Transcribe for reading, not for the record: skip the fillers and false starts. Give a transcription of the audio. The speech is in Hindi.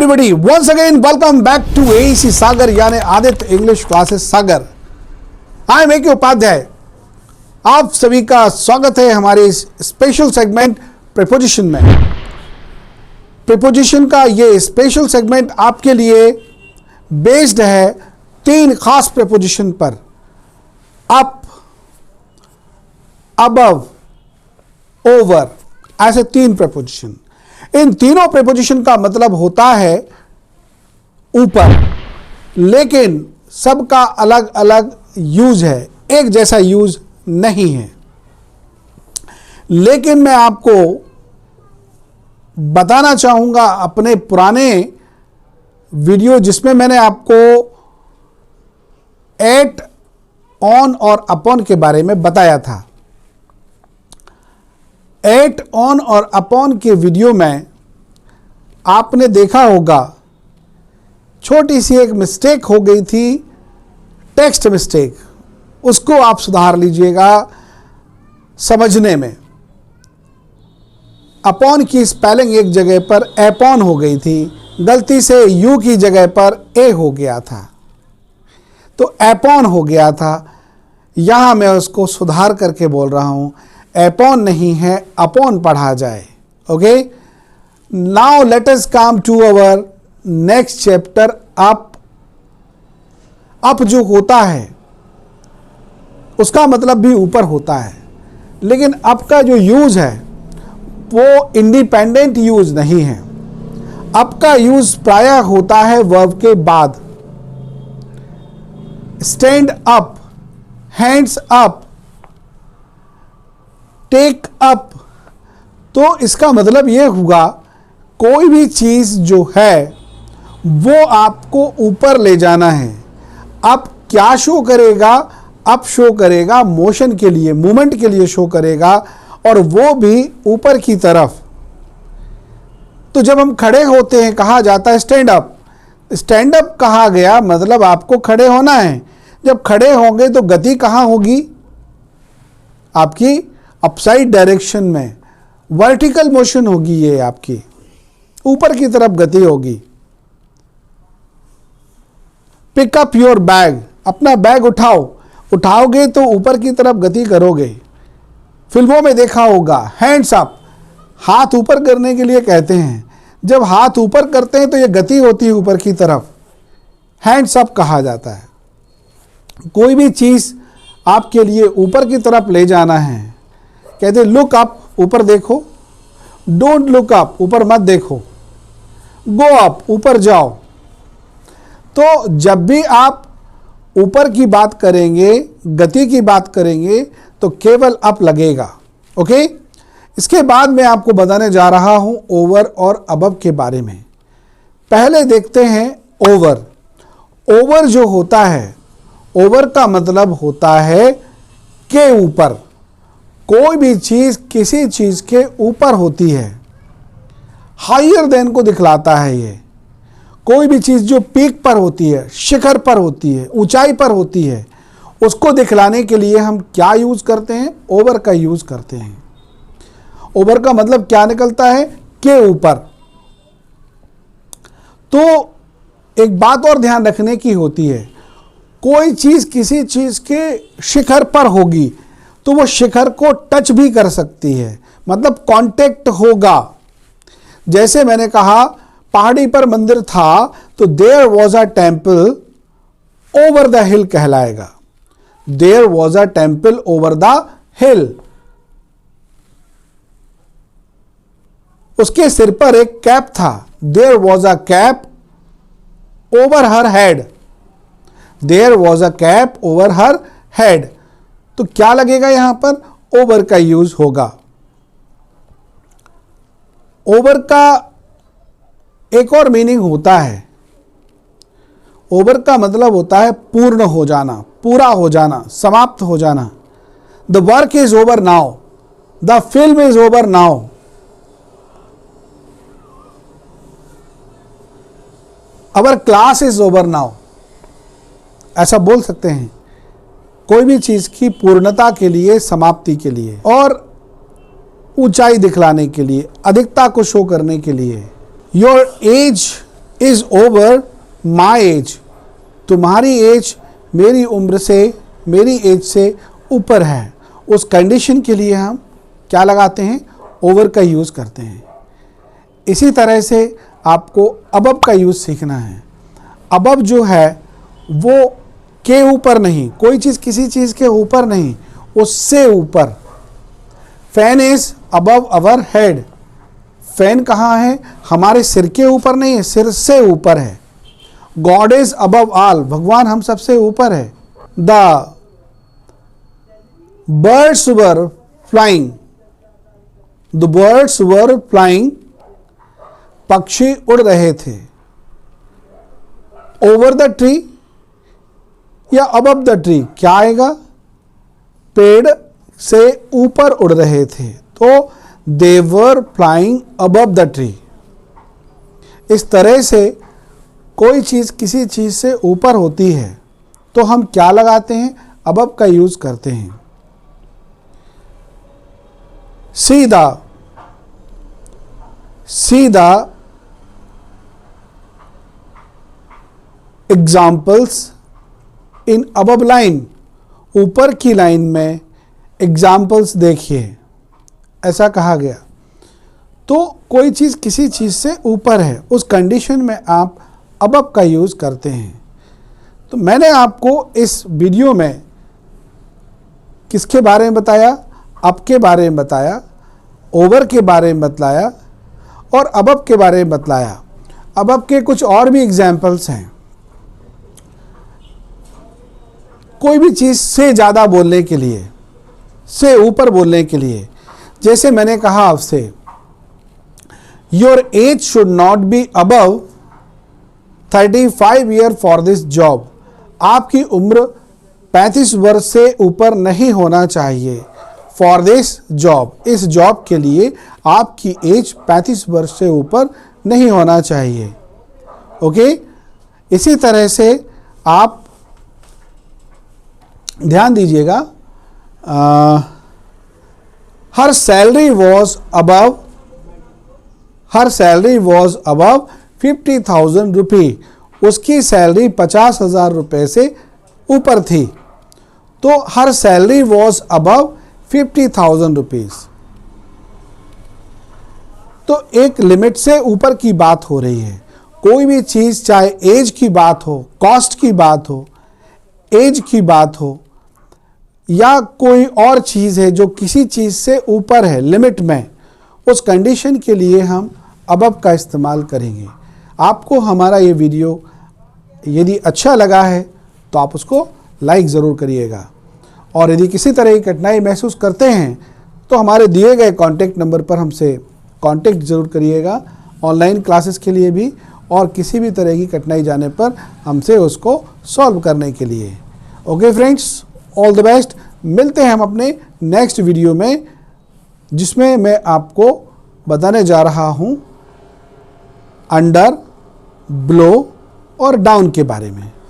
everybody, once again welcome back to AEC Sagar यानी Aditya English classes Sagar. I am AK Upadhyay, आप सभी का स्वागत है हमारे इस स्पेशल सेगमेंट प्रीपोजिशन में। प्रीपोजिशन का ये स्पेशल सेगमेंट आपके लिए बेस्ड है तीन खास प्रीपोजिशन पर, अप, अबव, ओवर, ऐसे तीन प्रीपोजिशन। इन तीनों प्रीपोजिशन का मतलब होता है ऊपर, लेकिन सबका अलग अलग यूज है, एक जैसा यूज नहीं है। लेकिन मैं आपको बताना चाहूंगा अपने पुराने वीडियो जिसमें मैंने आपको एट, ऑन और अपॉन के बारे में बताया था। एट, ऑन और अपॉन के वीडियो में आपने देखा होगा छोटी सी एक मिस्टेक हो गई थी, टेक्स्ट मिस्टेक। उसको आप सुधार लीजिएगा समझने में। अपॉन की स्पेलिंग एक जगह पर एपॉन हो गई थी, गलती से यू की जगह पर ए हो गया था, तो एपॉन हो गया था। यहां मैं उसको सुधार करके बोल रहा हूं, एपॉन नहीं है, अपॉन पढ़ा जाए। Okay, now let us come to our next chapter, up. Up जो होता है उसका मतलब भी ऊपर होता है, लेकिन अप का जो यूज है वो इंडिपेंडेंट यूज नहीं है। अप का यूज प्रायः होता है वर्ब के बाद। Stand up, hands up, take up. तो इसका मतलब यह हुआ कोई भी चीज जो है वो आपको ऊपर ले जाना है। अब क्या शो करेगा? अप शो करेगा मोशन के लिए, मूवमेंट के लिए शो करेगा, और वो भी ऊपर की तरफ। तो जब हम खड़े होते हैं कहा जाता है स्टैंड अप। स्टैंड अप कहा गया मतलब आपको खड़े होना है। जब खड़े होंगे तो गति कहाँ होगी? आपकी अपसाइड डायरेक्शन में, वर्टिकल मोशन होगी, ये आपकी ऊपर की तरफ गति होगी। पिक अप योर बैग, अपना बैग उठाओ। उठाओगे तो ऊपर की तरफ गति करोगे। फिल्मों में देखा होगा हैंड्स अप, हाथ ऊपर करने के लिए कहते हैं। जब हाथ ऊपर करते हैं तो ये गति होती है ऊपर की तरफ, हैंड्स अप कहा जाता है। कोई भी चीज आपके लिए ऊपर की तरफ ले जाना है, कहते लुक अप, ऊपर देखो। डोंट लुक अप, ऊपर मत देखो। गो अप, ऊपर जाओ। तो जब भी आप ऊपर की बात करेंगे, गति की बात करेंगे, तो केवल अप लगेगा। ओके, इसके बाद मैं आपको बताने जा रहा हूं ओवर और अबव के बारे में। पहले देखते हैं ओवर। ओवर जो होता है, ओवर का मतलब होता है के ऊपर। कोई भी चीज किसी चीज के ऊपर होती है, हायर देन को दिखलाता है। ये कोई भी चीज जो पीक पर होती है, शिखर पर होती है, ऊंचाई पर होती है, उसको दिखलाने के लिए हम क्या यूज करते हैं? ओवर का यूज करते हैं। ओवर का मतलब क्या निकलता है? के ऊपर। तो एक बात और ध्यान रखने की होती है, कोई चीज किसी चीज के शिखर पर होगी तो वो शिखर को टच भी कर सकती है, मतलब कांटेक्ट होगा। जैसे मैंने कहा पहाड़ी पर मंदिर था तो there was a temple over the hill कहलाएगा। There was a temple over the hill. उसके सिर पर एक कैप था, there was a cap over her head. There was a cap over her head. तो क्या लगेगा यहां पर? ओवर का यूज होगा। ओवर का एक और मीनिंग होता है, ओवर का मतलब होता है पूर्ण हो जाना, पूरा हो जाना, समाप्त हो जाना। The work is over now, the film is over now. Our class is over now, ऐसा बोल सकते हैं। कोई भी चीज की पूर्णता के लिए, समाप्ति के लिए और ऊंचाई दिखलाने के लिए, अधिकता को शो करने के लिए। Your age is over my age, तुम्हारी एज मेरी उम्र से, मेरी एज से ऊपर है। उस कंडीशन के लिए हम क्या लगाते हैं, ओवर का यूज़ करते हैं। इसी तरह से आपको अबव का यूज़ सीखना है। अबव जो है वो के ऊपर नहीं, कोई चीज़ किसी चीज़ के ऊपर नहीं, उससे ऊपर। Fan is above our head, fan कहाँ है, हमारे सिर के ऊपर नहीं है, सिर से ऊपर है। गॉड इज अबव ऑल, भगवान हम सबसे ऊपर है। The birds were flying, the birds were flying, पक्षी उड़ रहे थे। ओवर द ट्री या अबव द ट्री, क्या आएगा, पेड़ से ऊपर उड़ रहे थे, तो they were flying above the tree. इस तरह से कोई चीज़ किसी चीज़ से ऊपर होती है तो हम क्या लगाते हैं, अबव का यूज़ करते हैं। See the examples in above line, ऊपर की लाइन में एग्जाम्पल्स देखिए, ऐसा कहा गया। तो कोई चीज़ किसी चीज़ से ऊपर है, उस कंडीशन में आप अबव का यूज़ करते हैं। तो मैंने आपको इस वीडियो में किसके बारे में बताया, अप के बारे में बताया, ओवर के बारे में बतलाया और अबव के बारे में बतलाया। अबव के कुछ और भी एग्जाम्पल्स हैं। कोई भी चीज़ से ज़्यादा बोलने के लिए, से ऊपर बोलने के लिए, जैसे मैंने कहा आपसे, your age should not be above 35 year for this job, आपकी उम्र 35 वर्ष से ऊपर नहीं होना चाहिए। फॉर दिस जॉब, इस जॉब के लिए आपकी एज 35 वर्ष से ऊपर नहीं होना चाहिए। ओके, इसी तरह से आप ध्यान दीजिएगा, her salary was above, her salary was above 50,000 rupee, उसकी सैलरी 50,000 रुपये से ऊपर थी। तो her salary was above 50,000 rupees. तो एक लिमिट से ऊपर की बात हो रही है। कोई भी चीज़, चाहे एज की बात हो, कॉस्ट की बात हो, एज की बात हो, या कोई और चीज़ है जो किसी चीज़ से ऊपर है लिमिट में, उस कंडीशन के लिए हम अबव का इस्तेमाल करेंगे। आपको हमारा ये वीडियो यदि अच्छा लगा है तो आप उसको लाइक ज़रूर करिएगा, और यदि किसी तरह की कठिनाई महसूस करते हैं तो हमारे दिए गए कॉन्टैक्ट नंबर पर हमसे कॉन्टैक्ट ज़रूर करिएगा, ऑनलाइन क्लासेस के लिए भी और किसी भी तरह की कठिनाई जाने पर हमसे उसको सॉल्व करने के लिए। Okay friends, all the best. मिलते हैं हम अपने नेक्स्ट वीडियो में, जिसमें मैं आपको बताने जा रहा हूँ अंडर, ब्लो और डाउन के बारे में।